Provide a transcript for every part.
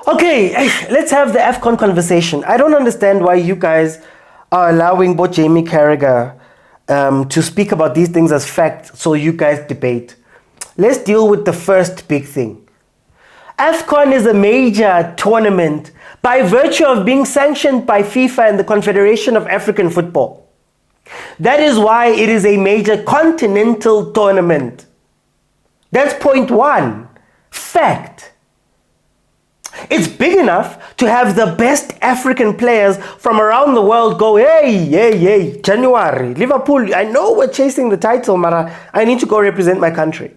Okay, let's have the Afcon conversation. I don't understand why you guys are allowing both Jamie Carragher to speak about these things as fact so you guys debate. Let's deal with the first big thing. Afcon is a major tournament by virtue of being sanctioned by FIFA and the Confederation of African Football. That is why it is a major continental tournament. That's point one. Fact. It's big enough to have the best African players from around the world go, hey, January, Liverpool, I know we're chasing the title, Mara. I need to go represent my country.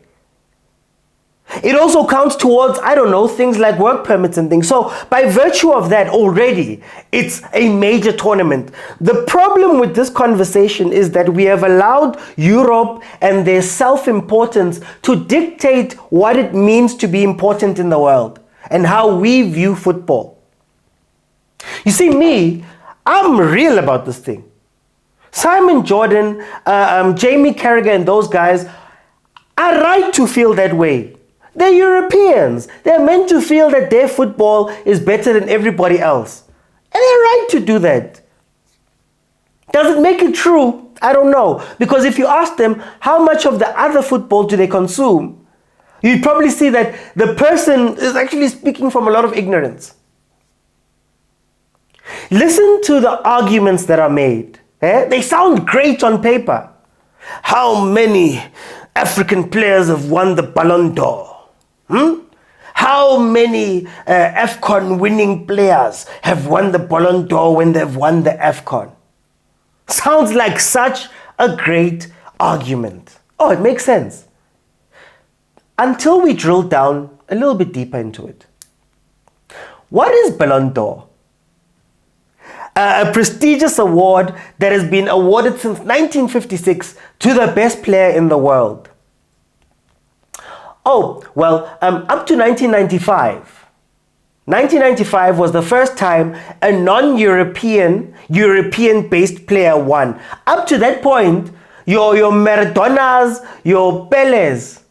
It also counts towards, I don't know, things like work permits and things. So by virtue of that already, it's a major tournament. The problem with this conversation is that we have allowed Europe and their self-importance to dictate what it means to be important in the world and how we view football. You see, me, I'm real about this thing. Simon Jordan, Jamie Carragher and those guys are right to feel that way. They're Europeans. They're meant to feel that their football is better than everybody else. And they're right to do that. Does it make it true? I don't know. Because if you ask them how much of the other football do they consume, you'd probably see that the person is actually speaking from a lot of ignorance. Listen to the arguments that are made. They sound great on paper. How many African players have won the Ballon d'Or? How many Afcon winning players have won the Ballon d'Or when they've won the Afcon? Sounds like such a great argument. Oh, it makes sense. Until we drill down a little bit deeper into it. What is Ballon d'Or? A prestigious award that has been awarded since 1956 to the best player in the world. Oh, well, up to 1995. 1995 was the first time a non-European, European-based player won. Up to that point, your Maradonas, your Peles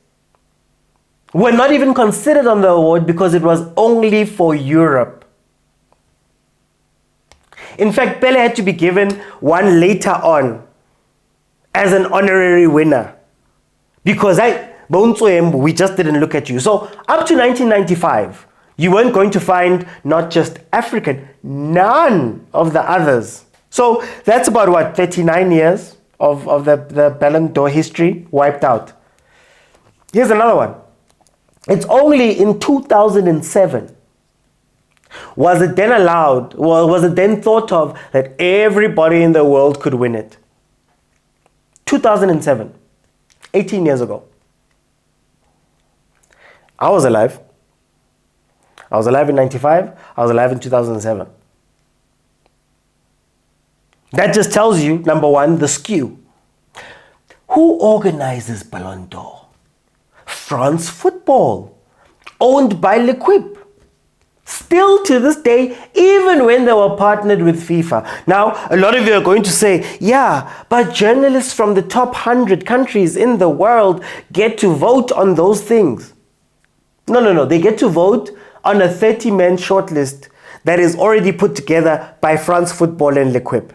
were not even considered on the award because it was only for Europe. In fact, Pele had to be given one later on as an honorary winner because we just didn't look at you. So up to 1995, you weren't going to find not just African, none of the others. So that's about what, 39 years of the Ballon d'Or history wiped out. Here's another one. It's only in 2007 was it then thought of that everybody in the world could win it. 2007, 18 years ago. I was alive. I was alive in 95. I was alive in 2007. That just tells you, number one, the skew. Who organizes Ballon d'Or? France Football, owned by L'Equipe. Still to this day, even when they were partnered with FIFA. Now, a lot of you are going to say, yeah, but journalists from the top 100 countries in the world get to vote on those things. No. They get to vote on a 30-man shortlist that is already put together by France Football and L'Equipe.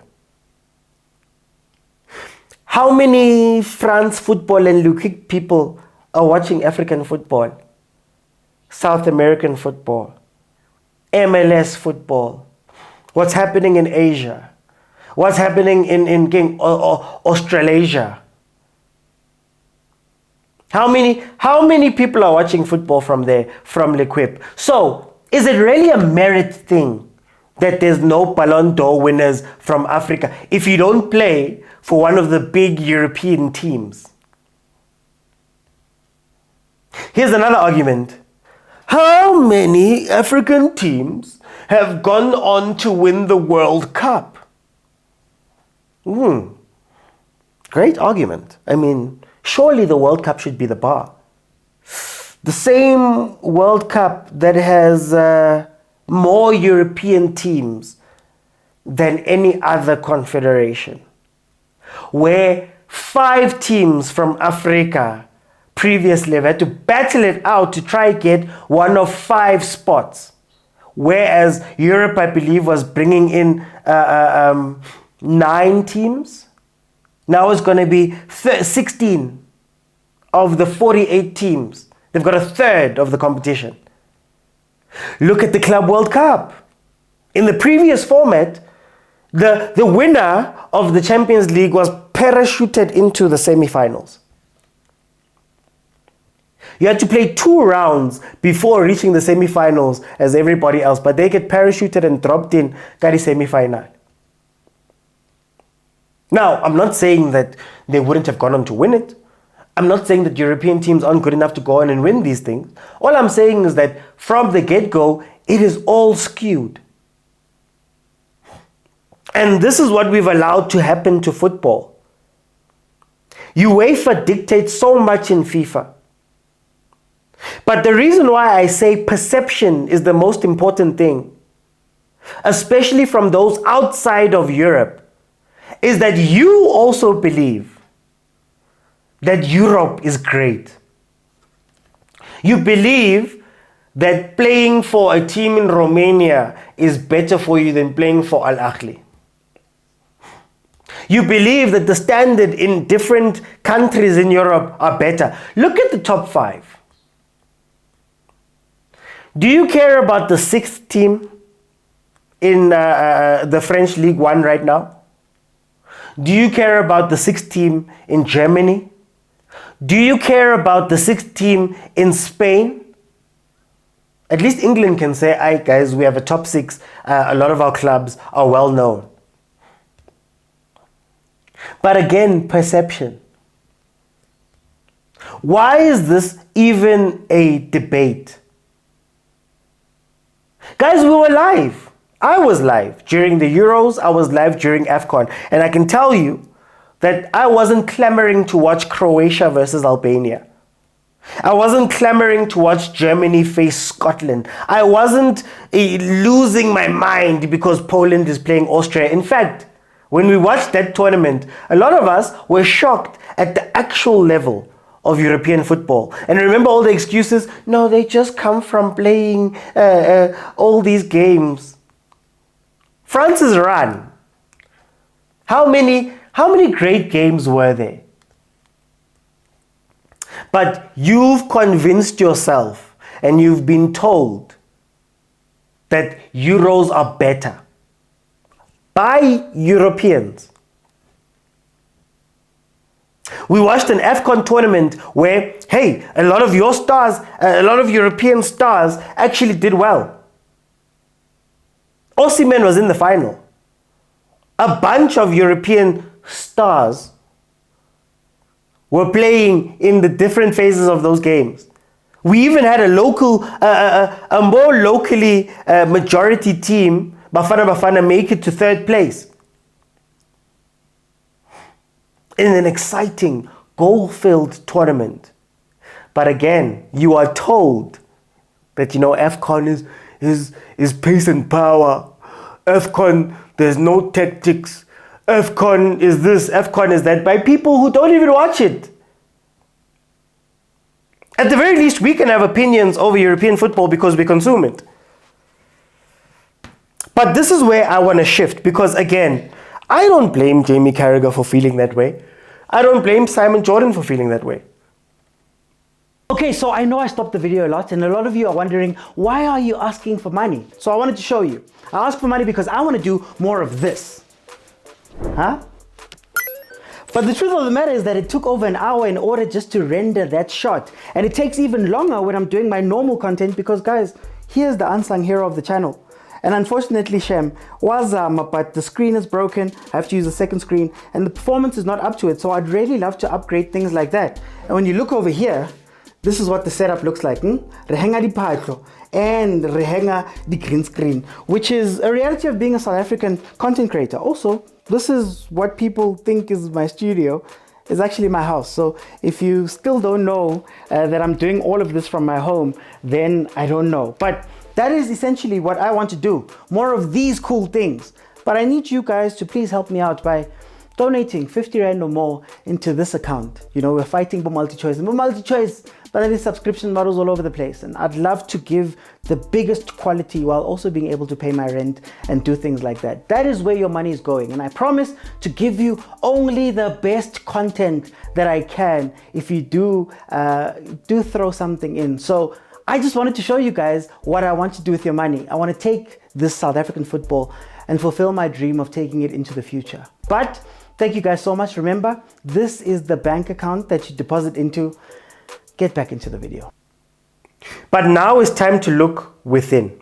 How many France Football and L'Equipe people are watching African football, South American football, MLS football? What's happening in Asia? What's happening in Australasia? How many people are watching football from there, from L'Equipe? So, is it really a merit thing that there's no Ballon d'Or winners from Africa if you don't play for one of the big European teams? Here's another argument. How many African teams have gone on to win the World Cup? Great argument. I mean, surely the World Cup should be the bar. The same World Cup that has more European teams than any other confederation, where 5 teams from Africa previously have had to battle it out to try get one of 5 spots. whereas Europe, I believe, was bringing in 9 teams. Now it's going to be 16 of the 48 teams. They've got a third of the competition. Look at the Club World Cup. In the previous format, the winner of the Champions League was parachuted into the semi-finals. You had to play 2 rounds before reaching the semi-finals as everybody else, but they get parachuted and dropped in the semi-final. Now, I'm not saying that they wouldn't have gone on to win it. I'm not saying that European teams aren't good enough to go on and win these things. All I'm saying is that from the get-go, it is all skewed. And this is what we've allowed to happen to football. UEFA dictates so much in FIFA. But the reason why I say perception is the most important thing, especially from those outside of Europe, is that you also believe that Europe is great. You believe that playing for a team in Romania is better for you than playing for Ahly. You believe that the standard in different countries in Europe are better. Look at the top 5. Do you care about the 6th team in the French League 1 right now? Do you care about the 6th team in Germany? Do you care about the 6th team in Spain? At least England can say, "Aye, guys, we have a top 6. A lot of our clubs are well known." But again, perception. Why is this even a debate? Guys, we were live. I was live during the Euros. I was live during Afcon. And I can tell you that I wasn't clamoring to watch Croatia versus Albania. I wasn't clamoring to watch Germany face Scotland. I wasn't losing my mind because Poland is playing Austria. In fact, when we watched that tournament, a lot of us were shocked at the actual level of European football. And remember all the excuses? No, they just come from playing all these games. France's run. How many great games were there? But you've convinced yourself and you've been told that Euros are better by Europeans. We watched an Afcon tournament where, hey, a lot of your stars, a lot of European stars actually did well. Osimhen was in the final. A bunch of European stars were playing in the different phases of those games. We even had a more locally majority team, Bafana, make it to 3rd place. In an exciting, goal-filled tournament. But again, you are told that, Afcon is pace and power. Afcon, there's no tactics. Afcon is this, Afcon is that, by people who don't even watch it. At the very least, we can have opinions over European football because we consume it. But this is where I want to shift because, again, I don't blame Jamie Carragher for feeling that way. I don't blame Simon Jordan for feeling that way. Okay, so I know I stopped the video a lot and a lot of you are wondering, why are you asking for money? So I wanted to show you. I asked for money because I want to do more of this. Huh? But the truth of the matter is that it took over an hour in order just to render that shot. And it takes even longer when I'm doing my normal content because, guys, here's the unsung hero of the channel. And unfortunately, Shem, but the screen is broken. I have to use a second screen and the performance is not up to it. So I'd really love to upgrade things like that. And when you look over here, this is what the setup looks like. Rehenga di patlo and rehenga di green screen, which is a reality of being a South African content creator. Also, this is what people think is my studio. It's actually my house. So if you still don't know that I'm doing all of this from my home, then I don't know. But that is essentially what I want to do. More of these cool things. But I need you guys to please help me out by donating 50 Rand or more into this account. We're fighting for multi-choice. And multi-choice, but there is subscription models all over the place, and I'd love to give the biggest quality while also being able to pay my rent and do things like that. That is where your money is going, and I promise to give you only the best content that I can if you do throw something in. So I just wanted to show you guys what I want to do with your money. I want to take this South African football and fulfill my dream of taking it into the future. But thank you guys so much. Remember, this is the bank account that you deposit into. Get back into the video. But now it's time to look within.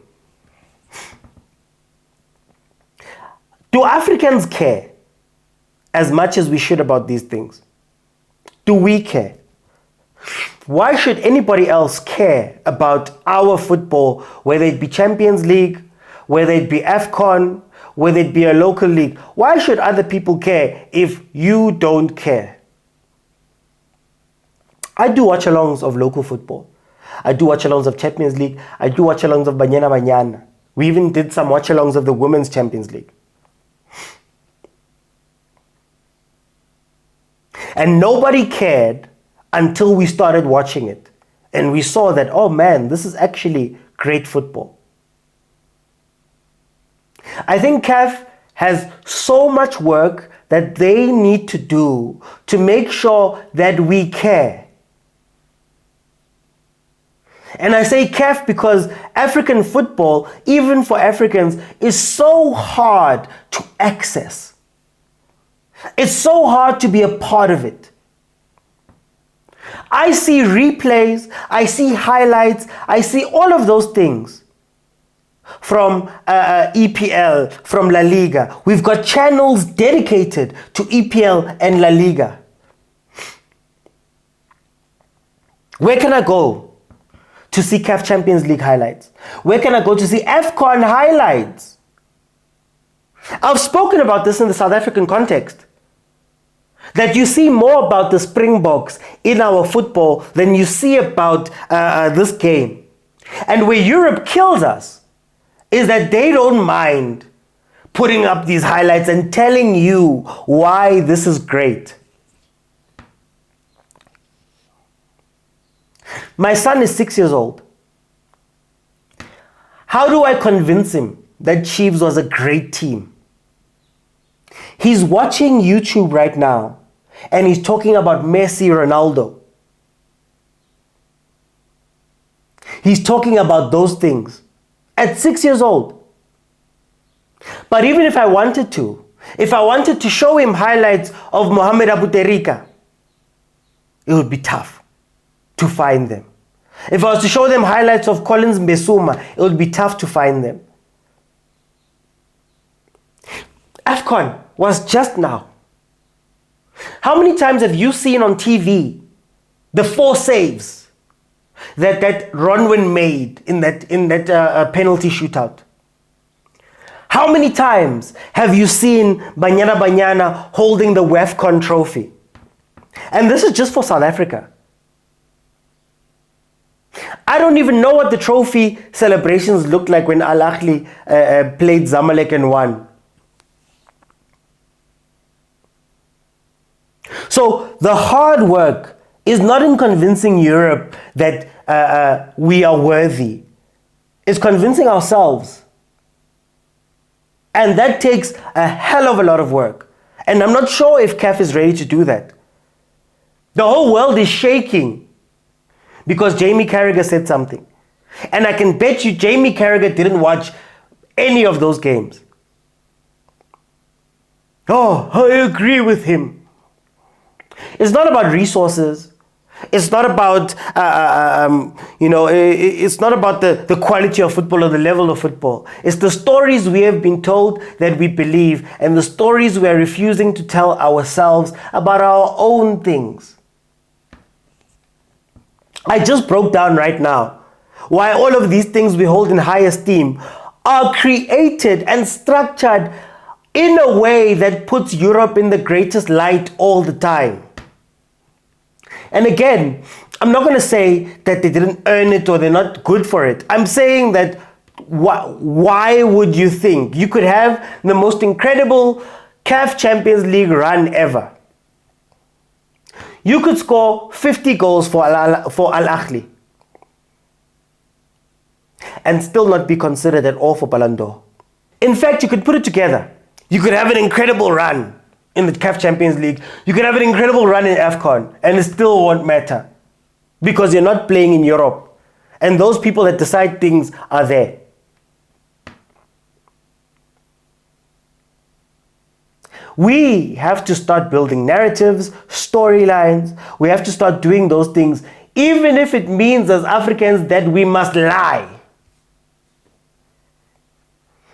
Do Africans care as much as we should about these things? Do we care? Why should anybody else care about our football, whether it be Champions League, whether it be Afcon, whether it be a local league? Why should other people care if you don't care? I do watch-alongs of local football. I do watch-alongs of Champions League. I do watch-alongs of Banyana Banyana. We even did some watch-alongs of the Women's Champions League. And nobody cared until we started watching it. And we saw that, oh man, this is actually great football. I think CAF has so much work that they need to do to make sure that we care. And I say CAF because African football, even for Africans, is so hard to access. It's so hard to be a part of it. I see replays, I see highlights, I see all of those things from EPL, from La Liga. We've got channels dedicated to EPL and La Liga. Where can I go to see CAF Champions League highlights? Where can I go to see Afcon highlights? I've spoken about this in the South African context. That you see more about the Springboks in our football than you see about this game. And where Europe kills us is that they don't mind putting up these highlights and telling you why this is great. My son is 6 years old. How do I convince him that Chiefs was a great team? He's watching YouTube right now and he's talking about Messi, Ronaldo. He's talking about those things at 6 years old. But even if I wanted to show him highlights of Mohamed Abu Terika, it would be tough to find them. If I was to show them highlights of Collins Mbesuma, it would be tough to find them. Afcon was just now. How many times have you seen on TV the 4 saves that Ronwin made in that penalty shootout? How many times have you seen Banyana Banyana holding the Afcon trophy? And this is just for South Africa. I don't even know what the trophy celebrations looked like when Ahly played Zamalek and won. So the hard work is not in convincing Europe that we are worthy. It's convincing ourselves. And that takes a hell of a lot of work. And I'm not sure if CAF is ready to do that. The whole world is shaking because Jamie Carragher said something. And I can bet you Jamie Carragher didn't watch any of those games. Oh, I agree with him. It's not about resources. It's not about, it's not about the quality of football or the level of football. It's the stories we have been told that we believe and the stories we are refusing to tell ourselves about our own things. I just broke down right now why all of these things we hold in high esteem are created and structured in a way that puts Europe in the greatest light all the time. And again, I'm not going to say that they didn't earn it or they're not good for it. I'm saying that why would you think you could have the most incredible CAF Champions League run ever? You could score 50 goals for Ahly and still not be considered at all for Ballon d'Or. In fact, you could put it together. You could have an incredible run in the CAF Champions League. You could have an incredible run in Afcon, and it still won't matter because you're not playing in Europe. And those people that decide things are there. We have to start building narratives, storylines. We have to start doing those things, even if it means as Africans that we must lie.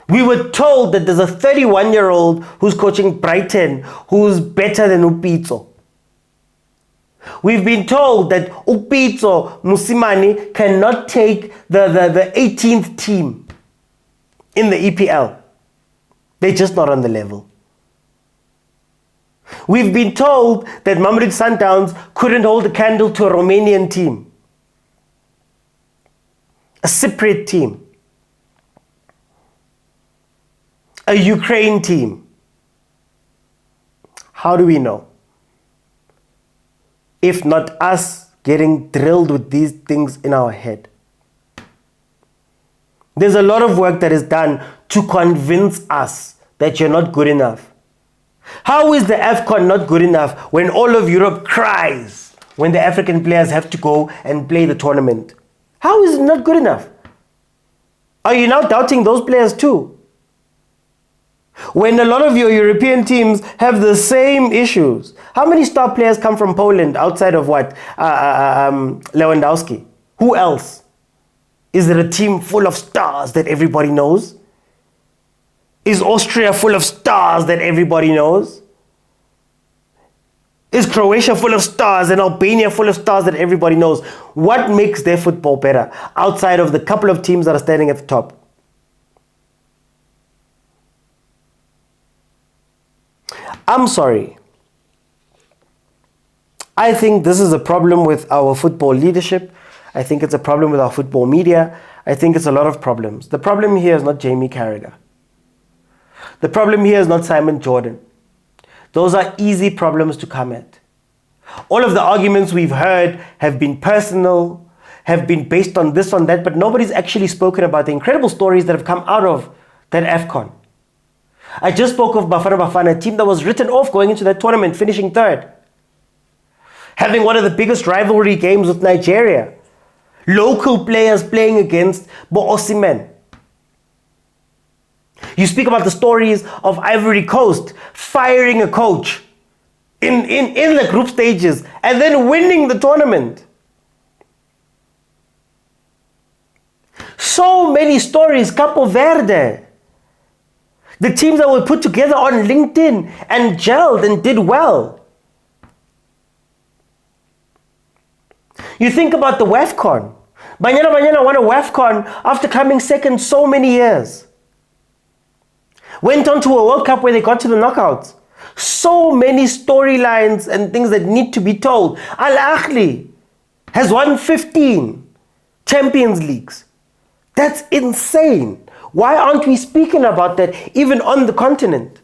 We were told that there's a 31-year-old who's coaching Brighton who's better than Pitso. We've been told that Pitso Mosimane cannot take the 18th team in the EPL. They're just not on the level. We've been told that Mamelodi Sundowns couldn't hold a candle to a Romanian team. A Cypriot team. A Ukraine team. How do we know? If not us getting drilled with these things in our head. There's a lot of work that is done to convince us that you're not good enough. How is the Afcon not good enough when all of Europe cries when the African players have to go and play the tournament? How is it not good enough? Are you now doubting those players too? When a lot of your European teams have the same issues. How many star players come from Poland outside of what? Lewandowski. Who else? Is there a team full of stars that everybody knows? Is Austria full of stars that everybody knows? Is Croatia full of stars and Albania full of stars that everybody knows? What makes their football better outside of the couple of teams that are standing at the top? I'm sorry. I think this is a problem with our football leadership. I think it's a problem with our football media. I think it's a lot of problems. The problem here is not Jamie Carragher. The problem here is not Simon Jordan. Those are easy problems to come at. All of the arguments we've heard have been personal, have been based on this, on that, but nobody's actually spoken about the incredible stories that have come out of that Afcon. I just spoke of Bafana, a team that was written off going into that tournament, finishing third. Having one of the biggest rivalry games with Nigeria. Local players playing against Osimhen. You speak about the stories of Ivory Coast firing a coach in the group stages and then winning the tournament. So many stories. Capo Verde. The teams that were put together on LinkedIn and gelled and did well. You think about the WAFCON. Banyana won a WAFCON after coming second so many years. Went on to a World Cup where they got to the knockouts. So many storylines and things that need to be told. Ahly has won 15 Champions Leagues. That's insane. Why aren't we speaking about that even on the continent?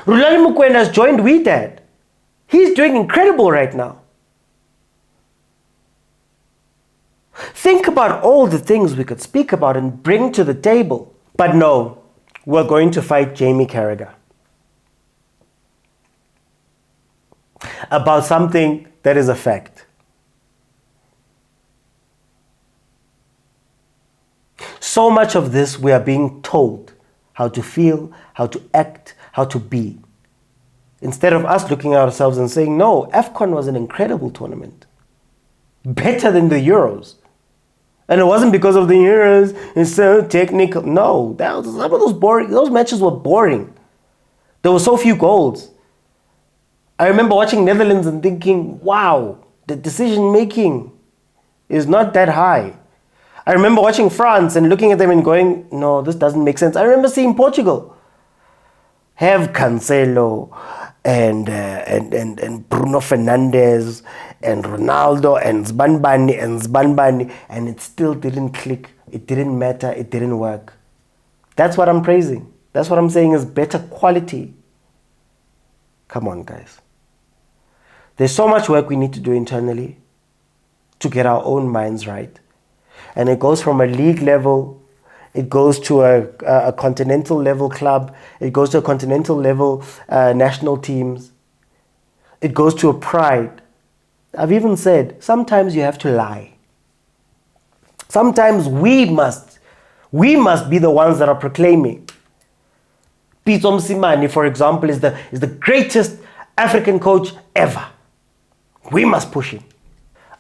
Mokoena has joined Wydad. He's doing incredible right now. Think about all the things we could speak about and bring to the table. But no, we're going to fight Jamie Carragher about something that is a fact. So much of this we are being told how to feel, how to act, how to be. Instead of us looking at ourselves and saying, no, Afcon was an incredible tournament. Better than the Euros. And it wasn't because of the Euros, it's so technical. No, some of those matches were boring. There were so few goals. I remember watching Netherlands and thinking, wow, the decision making is not that high. I remember watching France and looking at them and going, no, this doesn't make sense. I remember seeing Portugal have Cancelo and Bruno Fernandes and Ronaldo and Zbanbani, and it still didn't click. It didn't matter. It didn't work. That's what I'm praising. That's what I'm saying is better quality. Come on, guys. There's so much work we need to do internally to get our own minds right. And it goes from a league level, it goes to a continental level club, it goes to a continental level national teams, it goes to a pride. I've even said, sometimes you have to lie. Sometimes we must be the ones that are proclaiming. Pitso Mosimane, for example, is the greatest African coach ever. We must push him.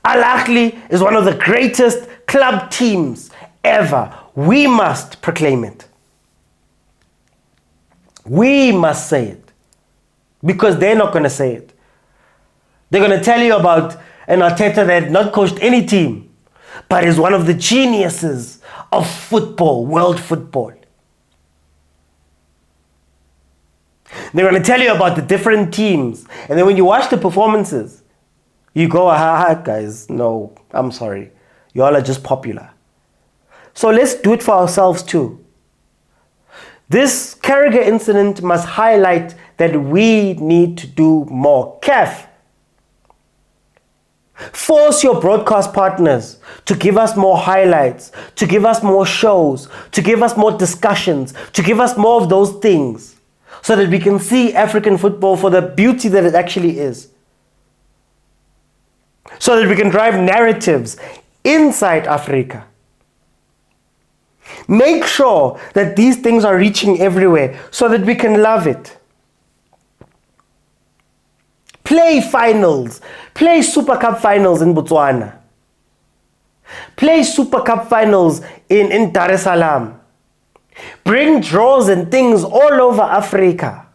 Ahly is one of the greatest club teams ever. We must proclaim it. We must say it. Because they're not going to say it. They're going to tell you about an Arteta that had not coached any team, but is one of the geniuses of football, world football. They're going to tell you about the different teams. And then when you watch the performances, you go, guys, no, I'm sorry. You all are just popular. So let's do it for ourselves too. This Carragher incident must highlight that we need to do more. CAF, force your broadcast partners to give us more highlights, to give us more shows, to give us more discussions, to give us more of those things, so that we can see African football for the beauty that it actually is. So that we can drive narratives inside Africa. Make sure that these things are reaching everywhere so that we can love it. Play finals. Play Super Cup finals in Botswana. Play Super Cup finals in Dar es Salaam. Bring draws and things all over Africa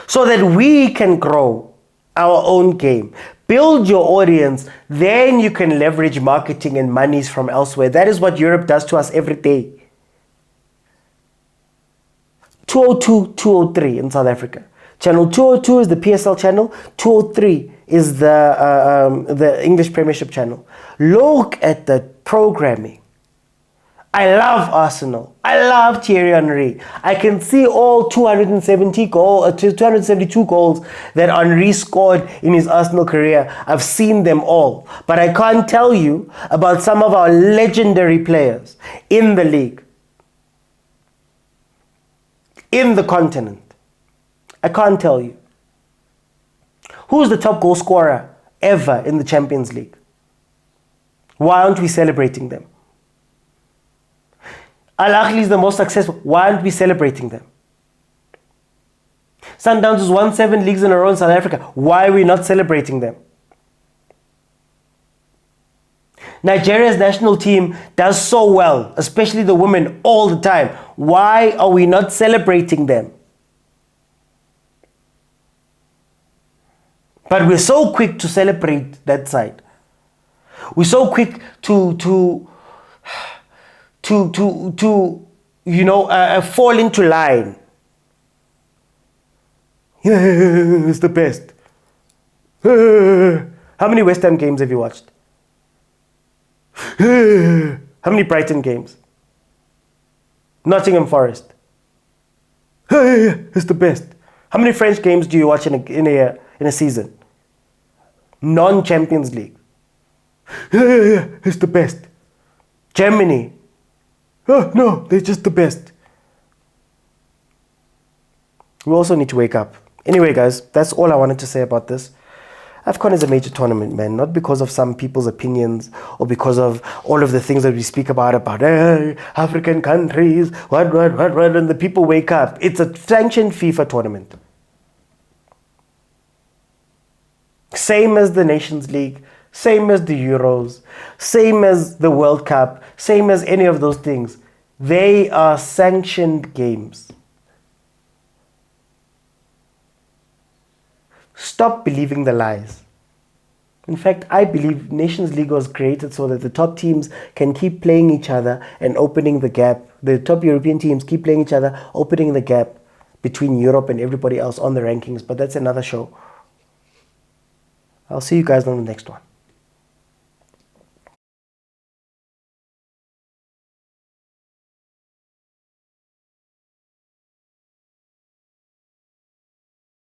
so that we can grow our own game. Build your audience, then you can leverage marketing and monies from elsewhere. That is what Europe does to us every day. 202, 203 in South Africa. Channel 202 is the PSL channel. 203 is the English Premiership channel. Look at the programming. I love Arsenal. I love Thierry Henry. I can see all 272 goals that Henry scored in his Arsenal career. I've seen them all. But I can't tell you about some of our legendary players in the league, in the continent. I can't tell you. Who's the top goal scorer ever in the Champions League? Why aren't we celebrating them? Ahly is the most successful. Why aren't we celebrating them? Sundowns has won 7 leagues in a row in South Africa. Why are we not celebrating them? Nigeria's national team does so well, especially the women, all the time. Why are we not celebrating them? But we're so quick to celebrate that side. We're so quick to fall into line. Yeah, it's the best. How many West Ham games have you watched? How many Brighton games? Nottingham Forest. It's the best. How many French games do you watch in a season? Non-Champions League. It's the best. Germany. Oh, no, they're just the best. We also need to wake up. Anyway, guys, that's all I wanted to say about this. Afcon is a major tournament, man. Not because of some people's opinions or because of all of the things that we speak about African countries, what, and the people wake up. It's a sanctioned FIFA tournament. Same as the Nations League, same as the Euros, same as the World Cup, same as any of those things. They are sanctioned games. Stop believing the lies. In fact, I believe Nations League was created so that the top teams can keep playing each other and opening the gap. The top European teams keep playing each other, opening the gap between Europe and everybody else on the rankings. But that's another show. I'll see you guys on the next one.